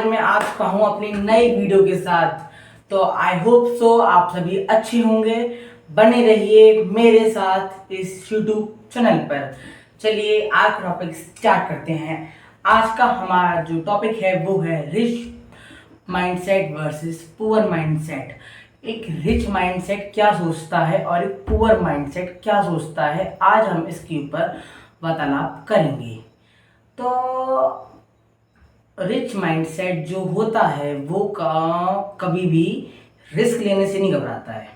मैं आ चुका हूँ अपनी नई वीडियो के साथ। तो आई होप सो आप सभी अच्छे होंगे। बने रहिए मेरे साथ इस यूट्यूब चैनल पर। चलिए आज का टॉपिक स्टार्ट करते हैं। आज का हमारा जो टॉपिक है वो है rich mindset versus poor mindset. एक रिच माइंडसेट क्या सोचता है और एक पुअर माइंडसेट क्या सोचता है, आज हम इसके ऊपर वार्तालाप करेंगे। तो रिच माइंडसेट जो होता है वो कभी भी रिस्क लेने से नहीं घबराता है।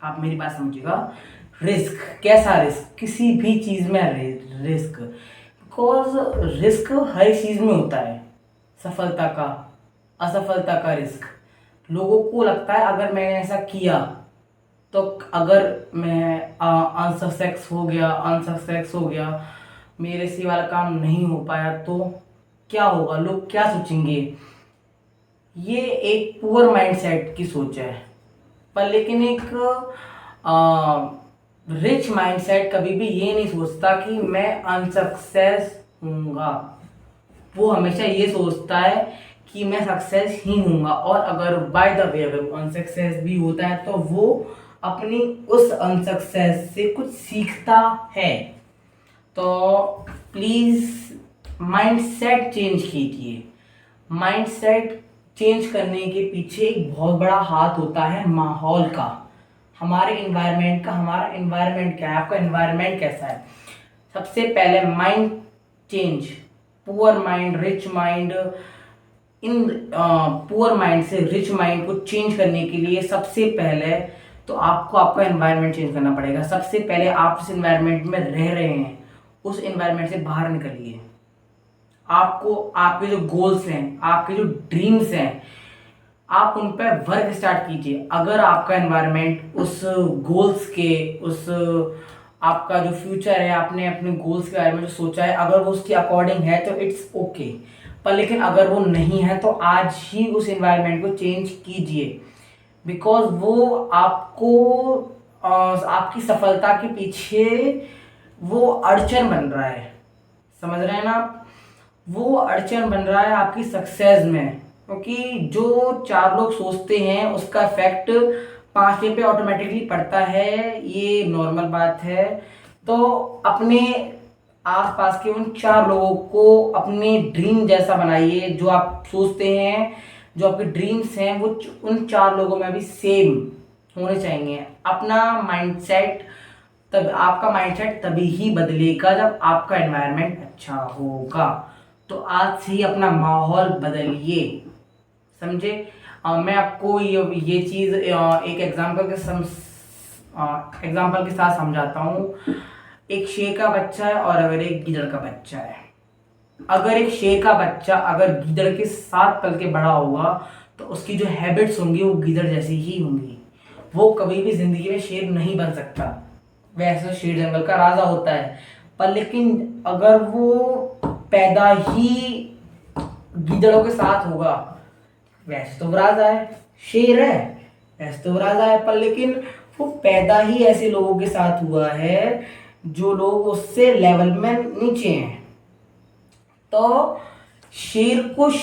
आप मेरी बात समझिएगा। रिस्क, कैसा रिस्क? किसी भी चीज़ में रिस्क, बिकॉज रिस्क हर चीज़ में होता है। सफलता का, असफलता का रिस्क। लोगों को लगता है अगर मैंने ऐसा किया तो अगर मैं अनसक्सेस हो गया, मेरे से वाला काम नहीं हो पाया तो क्या होगा, लोग क्या सोचेंगे। ये एक पुअर माइंडसेट की सोच है। पर लेकिन एक रिच माइंडसेट कभी भी ये नहीं सोचता कि मैं अनसक्सेस हूँगा। वो हमेशा ये सोचता है कि मैं सक्सेस ही हूँगा, और अगर बाय द वे अगर अनसक्सेस भी होता है तो वो अपनी उस अनसक्सेस से कुछ सीखता है। तो प्लीज़ माइंडसेट चेंज कीजिए। माइंडसेट चेंज करने के पीछे एक बहुत बड़ा हाथ होता है माहौल का, हमारे इन्वायरमेंट का। हमारा इन्वायरमेंट क्या है, आपका इन्वायरमेंट कैसा है? सबसे पहले mind change, poor mind, rich mind, in poor mind से रिच माइंड को चेंज करने के लिए सबसे पहले तो आपको आपका एनवायरनमेंट चेंज करना पड़ेगा। सबसे पहले आप जिस एनवायरनमेंट में रह रहे हैं उस एनवायरनमेंट से बाहर निकलिए। आपको आपके जो गोल्स हैं, आपके जो ड्रीम्स हैं, आप उन पर वर्क स्टार्ट कीजिए। अगर आपका एनवायरनमेंट उस गोल्स के, उस आपका जो फ्यूचर है, आपने अपने गोल्स के बारे में जो सोचा है, अगर वो उसके अकॉर्डिंग है तो इट्स ओके। पर लेकिन अगर वो नहीं है तो आज ही उस एनवायरनमेंट को चेंज कीजिए, बिकॉज वो आपको आपकी सफलता के पीछे वो अड़चन बन रहा है। समझ रहे हैं ना आप? वो अड़चन बन रहा है आपकी सक्सेस में, क्योंकि जो चार लोग सोचते हैं उसका इफेक्ट पांचवे पे ऑटोमेटिकली पड़ता है। ये नॉर्मल बात है। तो अपने आसपास के उन चार लोगों को अपने ड्रीम जैसा बनाइए। जो आप सोचते हैं, जो आपके ड्रीम्स हैं, वो उन चार लोगों में भी सेम होने चाहिए। अपना माइंडसेट, तब आपका माइंडसेट तभी ही बदलेगा जब आपका एनवायरनमेंट अच्छा होगा। तो आज से ही अपना माहौल बदलिए, समझे? मैं आपको ये चीज़ एक एग्जाम्पल के साथ समझाता हूँ। एक शेर का बच्चा है और अगर एक गीदड़ का बच्चा है। अगर एक शेर का बच्चा अगर गीदड़ के साथ पल के बड़ा होगा तो उसकी जो हैबिट्स होंगी वो गीदड़ जैसी ही होंगी। वो कभी भी जिंदगी में शेर नहीं बन सकता। वैसे शेर जंगल का राजा होता है, पर लेकिन अगर वो पैदा ही गीदड़ों के साथ होगा, वैसे तो वो राजा है, शेर है, वैसे तो वो राजा है, पर लेकिन वो पैदा ही ऐसे लोगों के साथ हुआ है जो लोग उससे लेवल में नीचे हैं। तो उस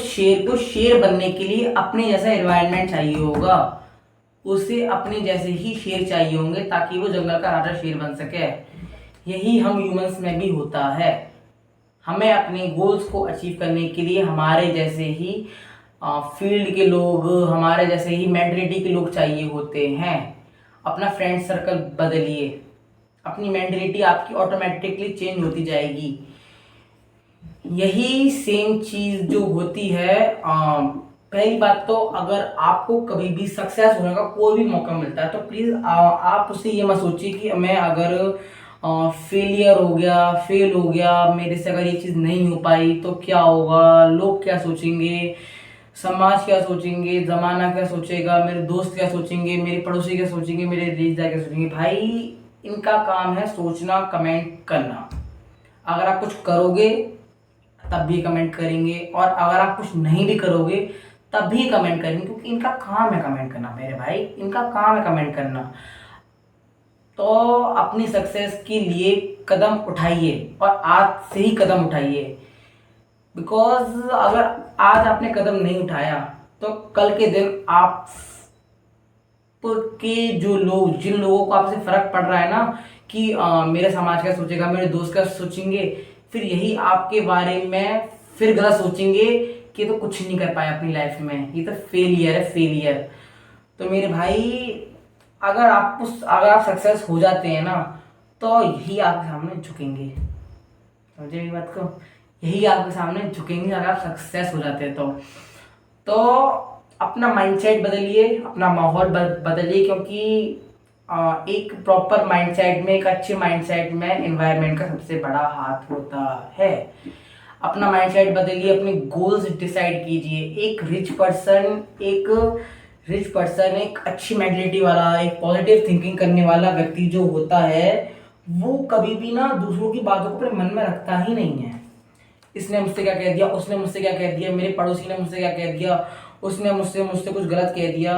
शेर को शेर बनने के लिए अपने जैसा एनवायरनमेंट चाहिए होगा। उसे अपने जैसे ही शेर चाहिए होंगे ताकि वो जंगल का राजा शेर बन सके। यही हम ह्यूमंस में भी होता है। हमें अपने गोल्स को अचीव करने के लिए हमारे जैसे ही फील्ड के लोग, हमारे जैसे ही मेंटलिटी के लोग चाहिए होते हैं। अपना फ्रेंड सर्कल बदलिए, अपनी मेंटलिटी आपकी ऑटोमेटिकली चेंज होती जाएगी। यही सेम चीज़ जो होती है। पहली बात तो अगर आपको कभी भी सक्सेस होने का कोई भी मौका मिलता है तो प्लीज़ आप उससे ये मत सोचिए कि मैं अगर फेल हो गया, मेरे से अगर ये चीज़ नहीं हो पाई तो क्या होगा, लोग क्या सोचेंगे, समाज क्या सोचेंगे, ज़माना क्या सोचेगा, मेरे दोस्त क्या सोचेंगे, मेरे पड़ोसी क्या सोचेंगे, मेरे रिश्तेदार क्या सोचेंगे। भाई इनका काम है सोचना, कमेंट करना। अगर आप कुछ करोगे तब भी कमेंट करेंगे, और अगर आप कुछ नहीं भी करोगे तब भी कमेंट करेंगे, क्योंकि इनका काम है कमेंट करना मेरे भाई, इनका काम है कमेंट करना। तो अपनी सक्सेस के लिए कदम उठाइए, और आज से ही कदम उठाइए। बिकॉज अगर आज आपने कदम नहीं उठाया तो कल के दिन आप के जो लोग, जिन लोगों को आपसे फर्क पड़ रहा है ना कि मेरे समाज क्या सोचेगा, मेरे दोस्त क्या सोचेंगे, फिर यही आपके बारे में फिर गलत सोचेंगे कि तो कुछ नहीं कर पाए अपनी लाइफ में, ये तो फेलियर है, फेलियर। तो मेरे भाई, अगर आप सक्सेस हो जाते हैं ना तो यही आपके सामने झुकेंगे, समझे मेरी बात को, यही आपके सामने झुकेंगे अगर आप सक्सेस हो जाते हैं तो अपना माइंडसेट बदलिए, अपना माहौल बदलिए, क्योंकि एक प्रॉपर माइंडसेट में, एक अच्छे माइंडसेट में एनवायरनमेंट का सबसे बड़ा हाथ होता है। अपना माइंडसेट बदलिए, अपने गोल्स डिसाइड कीजिए। एक रिच पर्सन एक अच्छी मेंटलिटी वाला, एक पॉजिटिव थिंकिंग करने वाला व्यक्ति जो होता है, वो कभी भी ना दूसरों की बातों को अपने मन में रखता ही नहीं है। इसने मुझसे क्या कह दिया, उसने मुझसे क्या कह दिया, मेरे पड़ोसी ने मुझसे क्या कह दिया, उसने मुझसे मुझसे कुछ गलत कह दिया,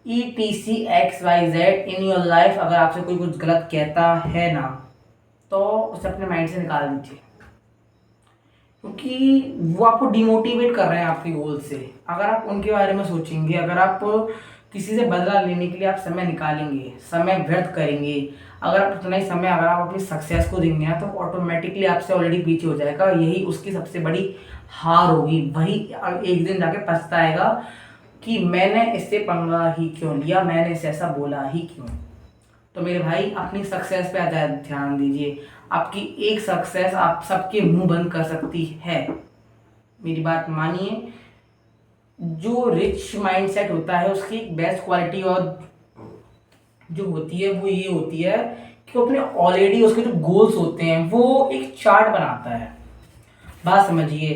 ETCXYZ इन योर लाइफ। अगर आपसे कोई कुछ गलत कहता है ना तो उसे अपने माइंड से निकाल दीजिए, क्योंकि वो आपको डिमोटिवेट कर रहे हैं आपके गोल से। अगर आप उनके बारे में सोचेंगे, अगर आप किसी से बदला लेने के लिए आप समय निकालेंगे, समय व्यर्थ करेंगे, अगर आप उतना ही समय अगर आप अपनी सक्सेस को देंगे ना तो ऑटोमेटिकली आपसे ऑलरेडी पीछे हो जाएगा। यही उसकी सबसे बड़ी हार होगी। वही एक दिन जाके पछताएगा कि मैंने इससे पंगा ही क्यों लिया, मैंने इसे ऐसा बोला ही क्यों। तो मेरे भाई, अपनी सक्सेस पे ध्यान दीजिए। आपकी एक सक्सेस आप सबके मुंह बंद कर सकती है। मेरी बात मानिए, जो रिच माइंडसेट होता है उसकी एक बेस्ट क्वालिटी और जो होती है वो ये होती है कि वो अपने ऑलरेडी उसके जो गोल्स होते हैं वो एक चार्ट बनाता है। बात समझिए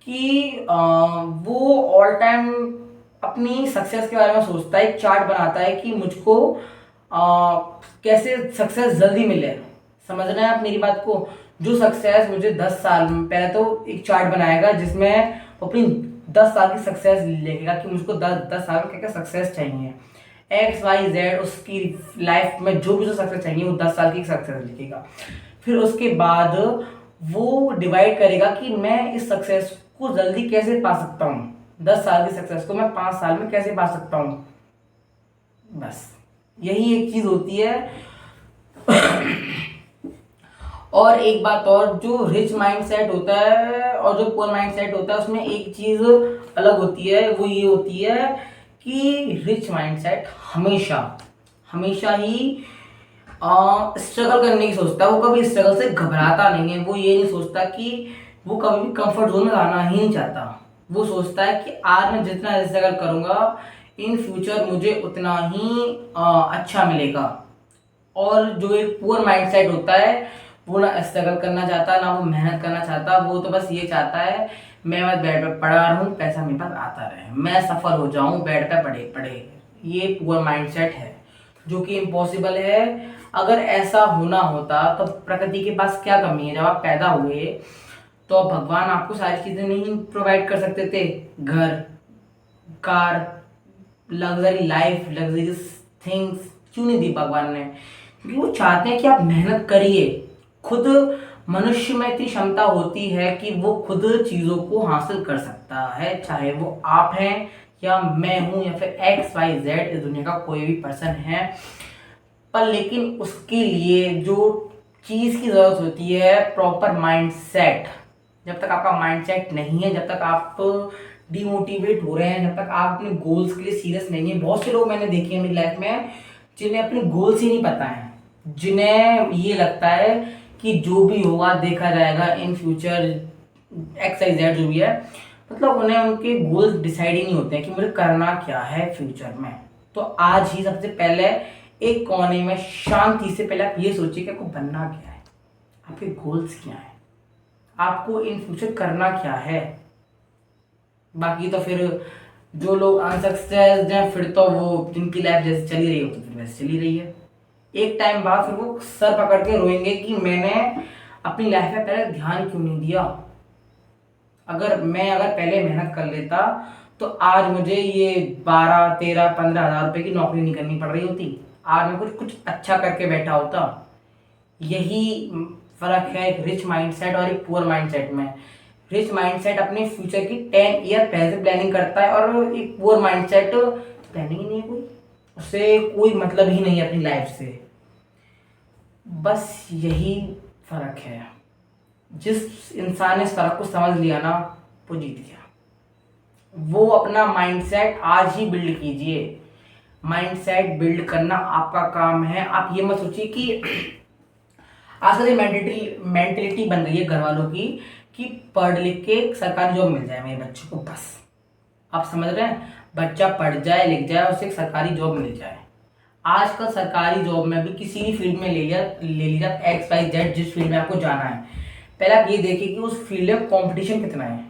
कि वो ऑल टाइम अपनी सक्सेस के बारे में सोचता है, एक चार्ट बनाता है कि मुझको कैसे सक्सेस जल्दी मिले। समझ रहे हैं आप मेरी बात को? जो सक्सेस मुझे 10 साल में, पहले तो एक चार्ट बनाएगा जिसमें अपनी 10 साल की सक्सेस लिखेगा कि मुझको 10 साल में क्या क्या सक्सेस चाहिए, XYZ उसकी लाइफ में जो भी जो सक्सेस चाहिए वो 10 साल की सक्सेस लिखेगा। फिर उसके बाद वो डिवाइड करेगा कि मैं इस सक्सेस को जल्दी कैसे पा सकता हूँ, 10 साल की सक्सेस को मैं 5 साल में कैसे पा सकता हूँ। बस यही एक चीज होती है। और एक बात और, जो रिच माइंडसेट होता है और जो पुअर माइंडसेट होता है उसमें एक चीज अलग होती है। वो ये होती है कि रिच माइंडसेट हमेशा हमेशा ही स्ट्रगल करने की सोचता है। वो कभी स्ट्रगल से घबराता नहीं है। वो ये नहीं सोचता कि वो कभी भी कंफर्ट जोन में आना ही नहीं चाहता। वो सोचता है कि आज मैं जितना स्ट्रगल करूंगा इन फ्यूचर मुझे उतना ही अच्छा मिलेगा। और जो एक पुअर माइंडसेट होता है वो ना स्ट्रगल करना चाहता, ना वो मेहनत करना चाहता। वो तो बस ये चाहता है मैं बस बेड पे पड़ा रहूं, पैसा मेरे पास आता रहे, मैं सफल हो जाऊं बेड पे पड़े पड़े। ये पुअर माइंडसेट है जो कि इम्पॉसिबल है। अगर ऐसा होना होता तो प्रकृति के पास क्या कमी है? जब आप पैदा हुए तो भगवान आपको सारी चीजें नहीं प्रोवाइड कर सकते थे? घर, car, luxury life, luxurious things क्यों नहीं दी भगवान ने? क्योंकि वो चाहते हैं कि आप मेहनत करिए। खुद मनुष्य में इतनी क्षमता होती है कि वो खुद चीजों को हासिल कर सकता है, चाहे वो आप हैं या मैं हूं या फिर XYZ इस दुनिया का कोई भी पर्सन है। पर लेकिन उसके लिए जो चीज की जरूरत होती है, प्रॉपर माइंडसेट। जब तक आपका माइंडसेट नहीं है, जब तक आप डिमोटिवेट हो रहे हैं, जब तक आप अपने गोल्स के लिए सीरियस नहीं है। बहुत से लोग मैंने देखे हैं मेरी लाइफ में जिन्हें अपने गोल्स ही नहीं पता है, जिन्हें ये लगता है कि जो भी होगा देखा जाएगा इन फ्यूचर, XYZ जो भी है। मतलब उन्हें उनके गोल्स डिसाइड ही नहीं होते हैं कि मुझे करना क्या है फ्यूचर में। तो आज ही सबसे पहले एक कोने में शांति से पहले आप ये सोचिए कि आपको बनना क्या है, आपके गोल्स क्या है, आपको इन फ्यूचर करना क्या है। बाकी तो फिर जो लोग अनसक्सेस्ड हैं फिर तो वो जिनकी लाइफ जैसे चली रही हो तो फिर वैसे चली रही है। एक टाइम बाद फिर वो सर पकड़ के रोएंगे कि मैंने अपनी लाइफ में पहले ध्यान क्यों नहीं दिया। अगर पहले मेहनत कर लेता तो आज मुझे ये 12, 13, 15 हज़ार रुपए की नौकरी नहीं करनी पड़ रही होती। आज मैं कुछ अच्छा करके बैठा होता। यही फर्क है एक रिच माइंडसेट और एक पुअर माइंडसेट में। रिच माइंडसेट अपने फ्यूचर की 10 ईयर पहले से प्लानिंग करता है, और एक पुअर माइंडसेट प्लानिंग ही नहीं है, कोई उससे कोई मतलब ही नहीं है अपनी लाइफ से। बस यही फर्क है। जिस इंसान ने इस फर्क को समझ लिया ना, वो जीत गया। वो अपना माइंडसेट आज ही बिल्ड कीजिए। माइंडसेट बिल्ड करना आपका काम है। आप ये मत सोचिए कि आजकल ये मेंटेलिटी बन गई है घर वालों की कि पढ़ लिख के सरकारी जॉब मिल जाए मेरे बच्चे को, बस। आप समझ रहे हैं, बच्चा पढ़ जाए लिख जाए, उसे एक सरकारी जॉब मिल जाए। आजकल सरकारी जॉब में भी किसी भी फील्ड में ले लीजिए एक्स वाई जेड, जिस फील्ड में आपको जाना है, पहले आप ये देखिए कि उस फील्ड में कंपटीशन कितना है।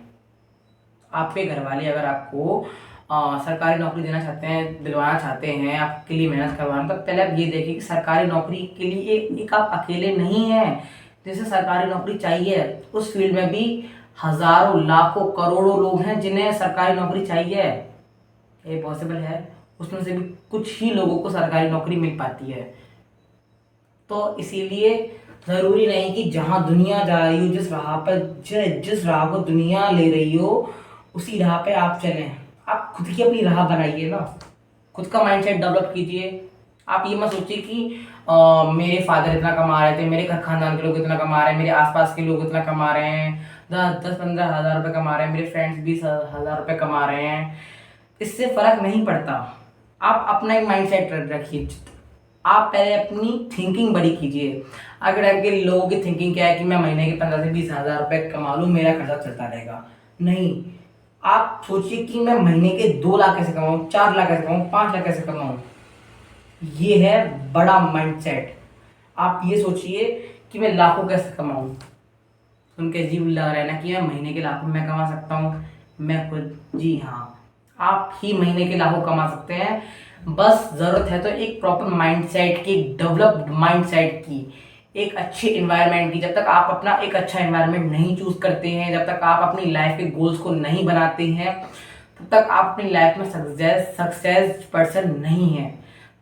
आपके घर वाले अगर आपको सरकारी नौकरी देना चाहते हैं, दिलवाना चाहते हैं, आपके लिए मेहनत करवाना, तो पहले आप ये देखिए कि सरकारी नौकरी के लिए एक आप अकेले नहीं हैं जिसे सरकारी नौकरी चाहिए। उस फील्ड में भी हजारों लाखों करोड़ों लोग हैं जिन्हें सरकारी नौकरी चाहिए। ये पॉसिबल है, उसमें से भी कुछ ही लोगों को सरकारी नौकरी मिल पाती है। तो इसीलिए ज़रूरी नहीं कि जहाँ दुनिया जा रही हो, जिस राह को दुनिया ले रही हो, उसी राह पे आप चलें। आप खुद की अपनी राह बनाइए ना, खुद का माइंडसेट डेवलप कीजिए। आप ये मत सोचिए कि मेरे फादर इतना कमा रहे थे, मेरे घर खानदान के लोग इतना कमा रहे हैं, मेरे आसपास के लोग इतना कमा रहे हैं, 10-15 हज़ार रुपये कमा रहे हैं, मेरे फ्रेंड्स 20 हज़ार रुपये कमा रहे हैं। इससे फर्क नहीं पड़ता। आप अपना एक माइंडसेट रखिए। आप पहले अपनी थिंकिंग बड़ी कीजिए। अगर आपके लोगों की थिंकिंग क्या है कि मैं महीने के 15 से 20 हज़ार रुपये कमा लूँ, मेरा खर्चा चलता रहेगा, नहीं। आप सोचिए कि मैं महीने के 2 लाख कैसे कमाऊँ, 4 लाख कैसे कमाऊँ, 5 लाख कैसे कमाऊँ। ये है बड़ा माइंडसेट। आप ये सोचिए कि मैं लाखों कैसे कमाऊँ। सुन के अजीब लग रहा है ना कि मैं महीने के लाखों में कमा सकता हूँ, मैं खुद, जी हाँ, आप ही महीने के लाखों कमा सकते हैं। बस ज़रूरत है तो एक प्रॉपर माइंडसेट की, एक डेवलप्ड माइंडसेट की, एक अच्छी इन्वायरमेंट की। जब तक आप अपना एक अच्छा इन्वायरमेंट नहीं चूज करते हैं, जब तक आप अपनी लाइफ के गोल्स को नहीं बनाते हैं, तब तक आप अपनी लाइफ में सक्सेस पर्सन नहीं है।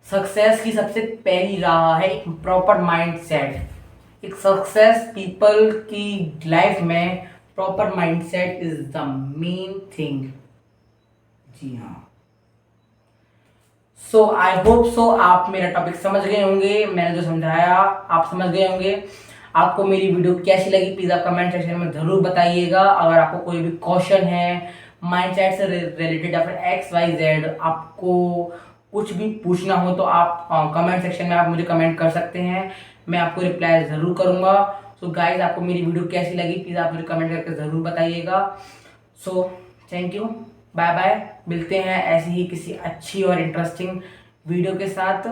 सक्सेस की सबसे पहली राह है एक प्रॉपर माइंडसेट। एक सक्सेस पीपल की लाइफ में proper mindset is the main thing. जी हाँ। सो आई होप सो आप मेरा टॉपिक समझ गए होंगे, मैंने जो समझाया आप समझ गए होंगे। आपको मेरी वीडियो कैसी लगी प्लीज़ आप कमेंट सेक्शन में ज़रूर बताइएगा। अगर आपको कोई भी क्वेश्चन है माइंडसेट से रिलेटेड या फिर एक्स वाई जेड, आपको कुछ भी पूछना हो तो आप कमेंट सेक्शन में आप मुझे कमेंट कर सकते हैं, मैं आपको रिप्लाई ज़रूर करूँगा। सो गाइज, आपको मेरी वीडियो कैसी लगी प्लीज़ आप मुझे कमेंट करके ज़रूर बताइएगा। So thank you, bye bye. मिलते हैं ऐसी ही किसी अच्छी और इंटरेस्टिंग वीडियो के साथ।